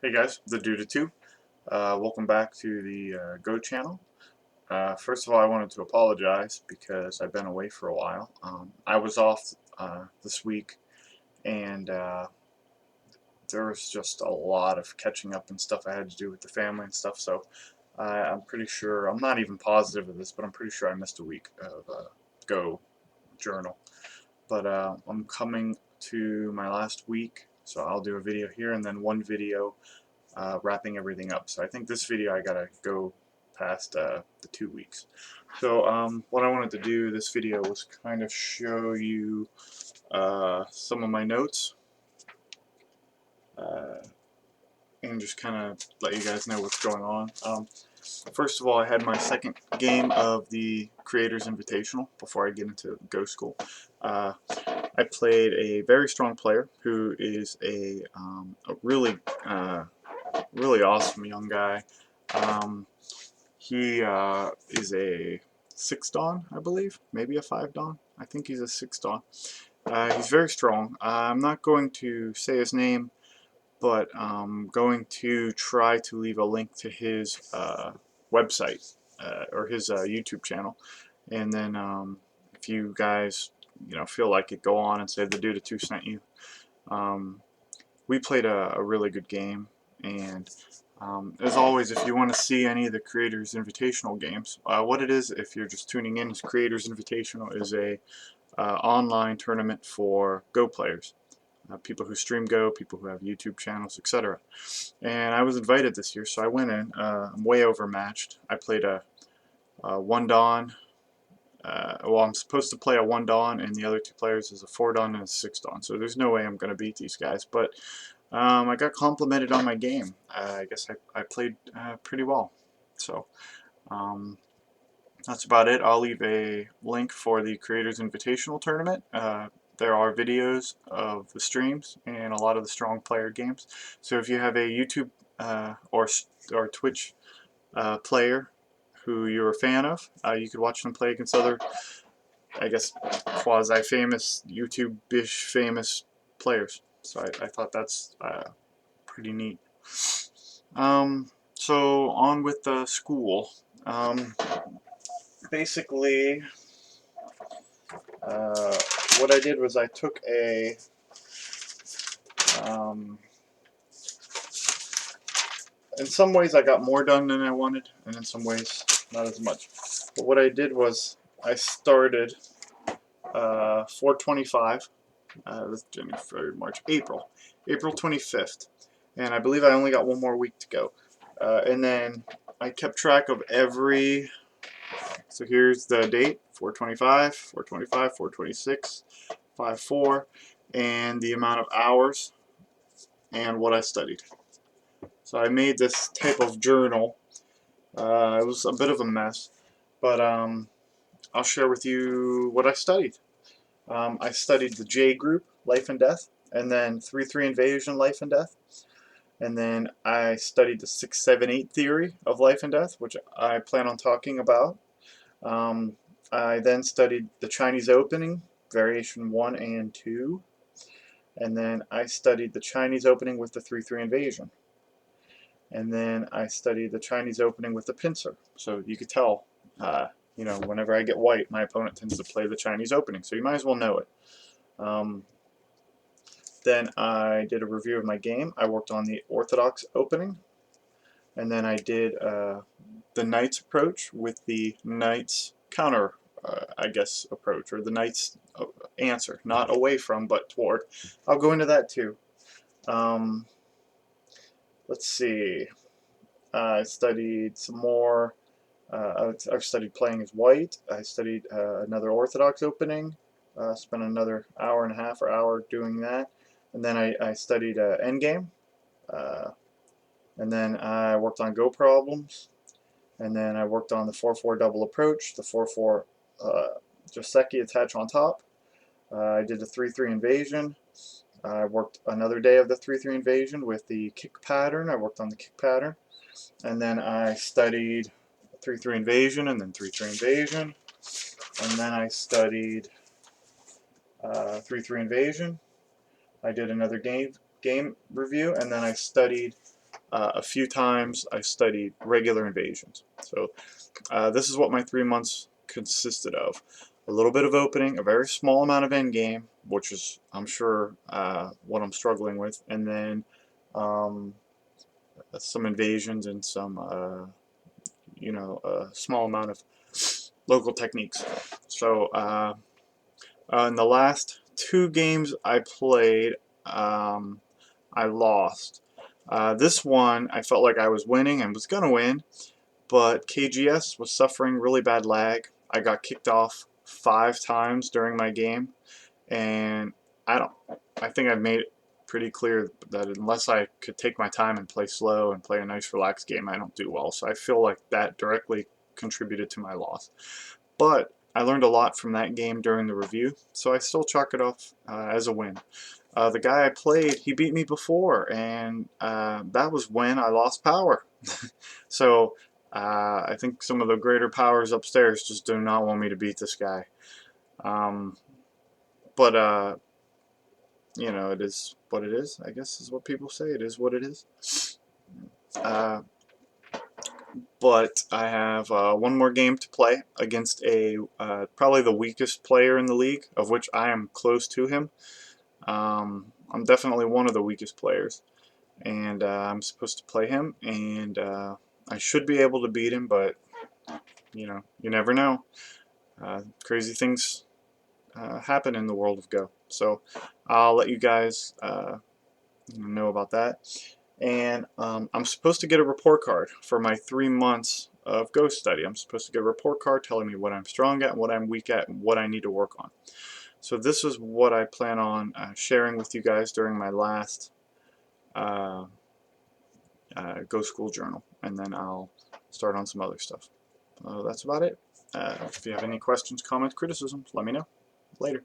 Hey guys, the Dude 2. Welcome back to the Go channel. First of all, I wanted to apologize because I've been away for a while. I was off this week, and there was just a lot of catching up and stuff I had to do with the family and stuff. So I'm pretty sure, I'm not even positive of this, but I'm pretty sure I missed a week of Go journal. But I'm coming to my last week, so I'll do a video here and then one video wrapping everything up. So I think this video I gotta go past the 2 weeks. So what I wanted to do this video was kind of show you some of my notes and just kind of let you guys know what's going on. First of all, I had my second game of the Creators Invitational before I get into Go School. I played a very strong player who is a really really awesome young guy. He is a 6 Dan, I believe, maybe a 5 Dan. I think he's a 6 Dan. He's very strong. I'm not going to say his name, but I'm going to try to leave a link to his website or his YouTube channel. And then if you guys feel like it, go on and say the Dude 2 sent you. We played a really good game, and as always, if you want to see any of the Creators Invitational games, what it is, if you're just tuning in, is Creators Invitational is a online tournament for Go players, people who stream Go, people who have YouTube channels, etc. And I was invited this year, so I went in. I'm way overmatched. I played a 1 Dan. Well, I'm supposed to play a 1 Dan, and the other 2 players is a 4 Dan and a 6 Dan. So there's no way I'm going to beat these guys, but I got complimented on my game. I guess I played pretty well. So that's about it. I'll leave a link for the Creators Invitational Tournament. There are videos of the streams and a lot of the strong player games. So if you have a YouTube or Twitch player who you're a fan of, you could watch them play against other, I guess, quasi-famous, YouTube-ish famous players. So I thought that's pretty neat. So on with the school. Basically, what I did was I took a in some ways I got more done than I wanted, and in some ways not as much. But what I did was I started 4/25. That's January, February, March, April 25th, and I believe I only got one more week to go. And then I kept track of every. So here's the date: 4/25, 4/25, 4/26, 5/4, and the amount of hours and what I studied. So I made this type of journal. It was a bit of a mess, but I'll share with you what I studied. I studied the J group, Life and Death, and then 3-3 Invasion, Life and Death. And then I studied the 6-7-8 theory of life and death, which I plan on talking about. I then studied the Chinese opening, variation 1 and 2. And then I studied the Chinese opening with the 3-3 invasion. And then I studied the Chinese opening with the pincer. So you could tell, whenever I get white, my opponent tends to play the Chinese opening. So you might as well know it. Then I did a review of my game. I worked on the orthodox opening. And then I did the knight's approach with the knight's counter, approach, or the knight's answer. Not away from, but toward. I'll go into that too. Let's see. I studied some more. I studied playing as white. I studied another orthodox opening. Spent another hour and a half or hour doing that. And then I studied endgame. And then I worked on Go problems. And then I worked on the 4-4 double approach, the 4-4 Joseki attach on top. I did the 3-3 invasion. I worked another day of the 3-3 invasion with the kick pattern. I worked on the kick pattern. And then I studied 3-3 invasion and then 3-3 invasion. And then I studied 3-3 invasion. I did another game review, and then I studied a few times I studied regular invasions. So this is what my 3 months consisted of. A little bit of opening, a very small amount of endgame, which is, I'm sure, what I'm struggling with, and then some invasions and some, a small amount of local techniques. So in the last 2 games I played, I lost. This one, I felt like I was winning and was going to win, but KGS was suffering really bad lag. I got kicked off 5 times during my game, and I think I've made it pretty clear that unless I could take my time and play slow and play a nice relaxed game, I don't do well. So I feel like that directly contributed to my loss. But I learned a lot from that game during the review, so I still chalk it off as a win. The guy I played, he beat me before, and that was when I lost power. So I think some of the greater powers upstairs just do not want me to beat this guy. But it is what it is, I guess is what people say. It is what it is. But I have one more game to play against probably the weakest player in the league, of which I am close to him. I'm definitely one of the weakest players, and I'm supposed to play him, and I should be able to beat him, but you never know. Crazy things happen in the world of Go, so I'll let you guys know about that. And I'm supposed to get a report card for my 3 months of Go study. I'm supposed to get a report card telling me what I'm strong at, what I'm weak at, and what I need to work on. So this is what I plan on sharing with you guys during my last Go School journal, and then I'll start on some other stuff. That's about it. If you have any questions, comments, criticisms, let me know. Later.